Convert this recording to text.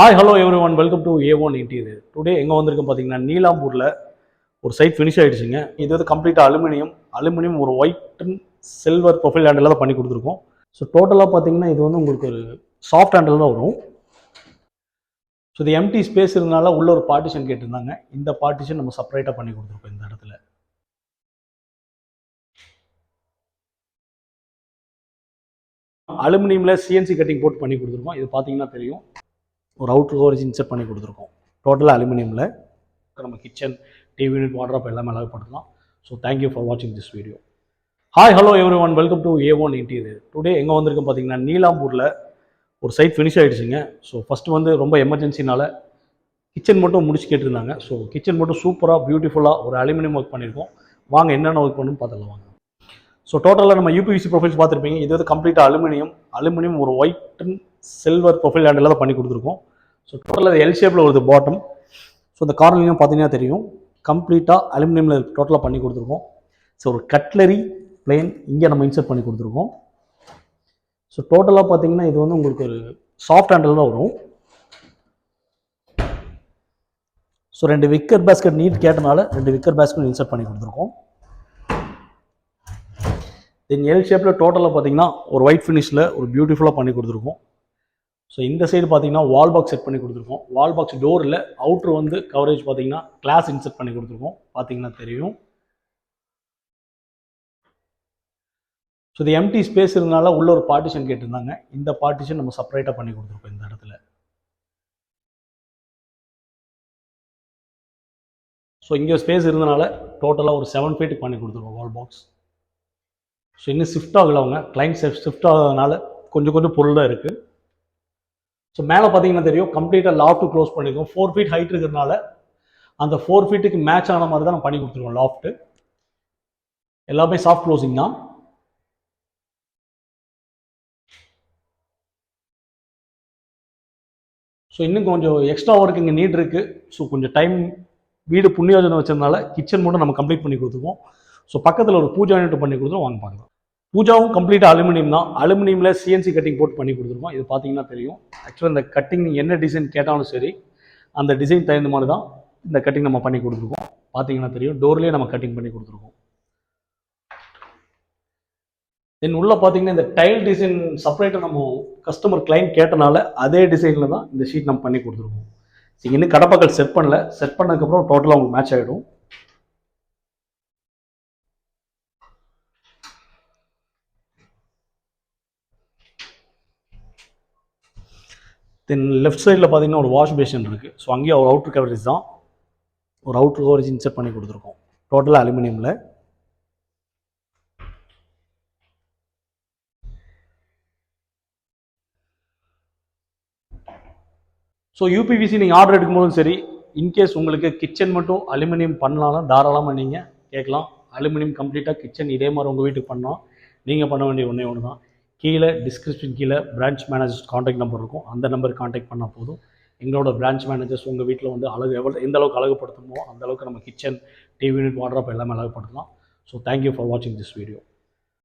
Hi hello every one welcome to A1 interior. Today எங்கே வந்திருக்கோம் பார்த்தீங்கன்னா நீலாம்பூரில் ஒரு சைட் ஃபினிஷ் ஆகிடுச்சிங்க. இது வந்து கம்ப்ளீட்டாக அலுமினியம் ஒரு white and silver profile handle தான் பண்ணி கொடுத்துருக்கோம். ஸோ டோட்டலாக பார்த்தீங்கன்னா இது வந்து உங்களுக்கு ஒரு சாஃப்ட் ஹேண்டில் தான் வரும். ஸோ இது எம்டி ஸ்பேஸ் இருந்தனால உள்ள ஒரு பார்ட்டிஷன் கேட்டிருந்தாங்க. இந்த பார்ட்டிஷன் நம்ம செப்பரேட்டாக பண்ணி கொடுத்துருக்கோம் இந்த இடத்துல. அலுமினியமில் சிஎன்சி கட்டிங் போட்டு பண்ணி கொடுத்துருக்கோம். இது பார்த்தீங்கன்னா தெரியும், ஒரு அவுட்ரு கவரேஜ் இன்செர்ட் பண்ணி கொடுத்துருக்கோம். டோட்டலாக அலுமினியமில் நம்ம கிச்சன், டிவி யூனிட், வார்ட்ரோப் எல்லாமே அழகுப்படுத்தலாம். ஸோ தேங்க்யூ ஃபார் வாட்சிங் this video. Hi hello every one welcome to A1 interior. Today எங்கே வந்திருக்கோம் பார்த்தீங்கன்னா நீலாம்பூரில் ஒரு சைட் ஃபினிஷ் ஆகிடுச்சிங்க. ஸோ ஃபஸ்ட்டு வந்து ரொம்ப எமர்ஜென்சினால் கிச்சன் மட்டும் முடிச்சு கேட்டிருந்தாங்க. ஸோ கிச்சன் மட்டும் சூப்பராக பியூட்டிஃபுல்லாக ஒரு அலுமினியம் ஒர்க் பண்ணியிருக்கோம். வாங்க என்னென்ன ஒர்க் பண்ணணும்னு பார்த்துக்கலாம் வாங்க. ஸோ டோட்டலாக நம்ம யூபிவிசி ப்ரொஃபைல்ஸ் பார்த்துருப்பீங்க. இது வந்து கம்ப்ளீட்டாக அலுமினியம் ஒரு white and silver profile handle தான் பண்ணி கொடுத்துருக்கோம். ஸோ டோட்டலாக அது எல் ஷேப்பில் வருது பாட்டம். ஸோ இந்த கார்னர்லையும் பார்த்தீங்கன்னா தெரியும், கம்ப்ளீட்டாக அலுமினியமில் டோட்டலாக பண்ணி கொடுத்துருக்கோம். ஸோ ஒரு கட்லரி பிளேன் இங்கே நம்ம இன்சர்ட் பண்ணி கொடுத்துருக்கோம். ஸோ டோட்டலாக பார்த்தீங்கன்னா இது வந்து உங்களுக்கு ஒரு சாஃப்ட் ஹேண்டில் தான் வரும். ஸோ 2 விக்கர் பேஸ்கெட் நீட் கேட்டனால 2 விக்கர் பேஸ்கெட் இன்சர்ட் பண்ணி கொடுத்துருக்கோம். தென் எல் ஷேப்பில் டோட்டலாக பார்த்தீங்கன்னா ஒரு ஒயிட் ஃபினிஷில் ஒரு பியூட்டிஃபுல்லாக பண்ணி கொடுத்துருக்கோம். ஸோ இந்த சைடு பார்த்தீங்கன்னா வால் பாக்ஸ் செட் பண்ணி கொடுத்துருக்கோம். வால் பாக்ஸ் டோரில் அவுட்ரு வந்து கவரேஜ் பார்த்தீங்கன்னா கிளாஸ் இன்செர்ட் பண்ணி கொடுத்துருக்கோம். பார்த்தீங்கன்னா தெரியும். ஸோ இது எம்டி ஸ்பேஸ் இருந்தனால உள்ள ஒரு பார்ட்டிஷன் கேட்டிருந்தாங்க. இந்த பார்ட்டிஷன் நம்ம செப்பரேட்டாக பண்ணி கொடுத்துருக்கோம் இந்த இடத்துல. ஸோ இங்கே ஸ்பேஸ் இருந்தனால டோட்டலாக ஒரு 7 ஃபீட் பண்ணி கொடுத்துருக்கோம் வால் பாக்ஸ். ஸோ இன்னும் ஷிஃப்ட் ஆகலை, அவங்க கிளைண்ட் ஷிஃப்ட் ஆகிறதுனால கொஞ்சம் பொருள் தான் இருக்குது. ஸோ மேலே பார்த்தீங்கன்னா தெரியும், கம்ப்ளீட்டாக லாஃப்ட் க்ளோஸ் பண்ணியிருக்கோம். 4 ஃபீட் ஹைட் இருக்கிறதுனால அந்த 4 ஃபீட்டுக்கு மேட்ச் ஆன மாதிரி தான் நம்ம பண்ணி கொடுத்துருக்கோம். லாஃப்ட்டு எல்லாமே சாஃப்ட் க்ளோசிங் தான். ஸோ இன்னும் கொஞ்சம் எக்ஸ்ட்ரா ஒர்க் இங்கே நீட் இருக்குது. ஸோ கொஞ்சம் டைம் வீடு புண்ணியோஜனை வச்சதுனால கிச்சன் மட்டும் நம்ம கம்ப்ளீட் பண்ணி கொடுத்துருக்கோம். ஸோ பக்கத்தில் ஒரு பூஜா யூனிட் பண்ணி கொடுத்துருவோம், வாங்க பார்க்கலாம். பூஜாவும் கம்ப்ளீட்டாக அலுமினியம் தான். அலுமினியமில் சிஎன்சி கட்டிங் போட்டு பண்ணி கொடுத்துருக்கோம். இது பார்த்தீங்கன்னா தெரியும். ஆக்சுவலாக இந்த கட்டிங் என்ன டிசைன் கேட்டாலும் சரி, அந்த டிசைன் தகுந்த மாதிரி தான் இந்த கட்டிங் நம்ம பண்ணி கொடுத்துருக்கோம். பார்த்தீங்கன்னா தெரியும், டோர்லேயே நம்ம கட்டிங் பண்ணி கொடுத்துருக்கோம். தென் உள்ள பார்த்தீங்கன்னா இந்த டைல் டிசைன் செப்பரேட்டாக நம்ம கஸ்டமர் கிளைண்ட் கேட்டனால அதே டிசைனில் தான் இந்த ஷீட் நம்ம பண்ணி கொடுத்துருக்கோம். இன்னும் கடப்பாக்கள் செட் பண்ணல. செட் பண்ணதுக்கப்புறம் டோட்டலாக உங்களுக்கு மேட்ச் ஆகிடும். தென் லெஃப்ட் சைடில் பார்த்தீங்கன்னா ஒரு வாஷ் பேஷன் இருக்குது. ஸோ அங்கேயே ஒரு அவுட்ரு கவரேஜ் தான், ஒரு அவுட்ரு கவரேஜ் இன்செர்ட் பண்ணி கொடுத்துருக்கோம். டோட்டலாக அலுமினியமில். ஸோ யூபிவிசி நீங்கள் ஆர்டர் எடுக்கும்போதும் சரி, இன்கேஸ் உங்களுக்கு கிச்சன் மட்டும் அலுமினியம் பண்ணலாம்னா தாராளமாக நீங்கள் கேட்கலாம். அலுமினியம் கம்ப்ளீட்டாக கிச்சன் இதே மாதிரி உங்கள் வீட்டுக்கு பண்ணால் நீங்கள் பண்ண வேண்டிய ஒன்று தான். கீழே டிஸ்கிரிப்ஷன் கீழே பிரான்ச் மேனேஜர்ஸ் காண்டாக்ட் நம்பர் இருக்கும். அந்த நம்பர் காண்டாக்ட் பண்ணால் போதும். எங்களோட பிரான்ச் மேனேஜர்ஸ் உங்கள் வீட்டில் வந்து எந்த அளவுக்கு அழகுப்படுத்தணுமோ அந்த அளவுக்கு நம்ம கிச்சன், டிவி யூனிட், வார்ட்ரோப் எல்லாமே அழகுப்படுத்தலாம். ஸோ தேங்க்யூ ஃபார் வாட்சிங் திஸ் வீடியோ.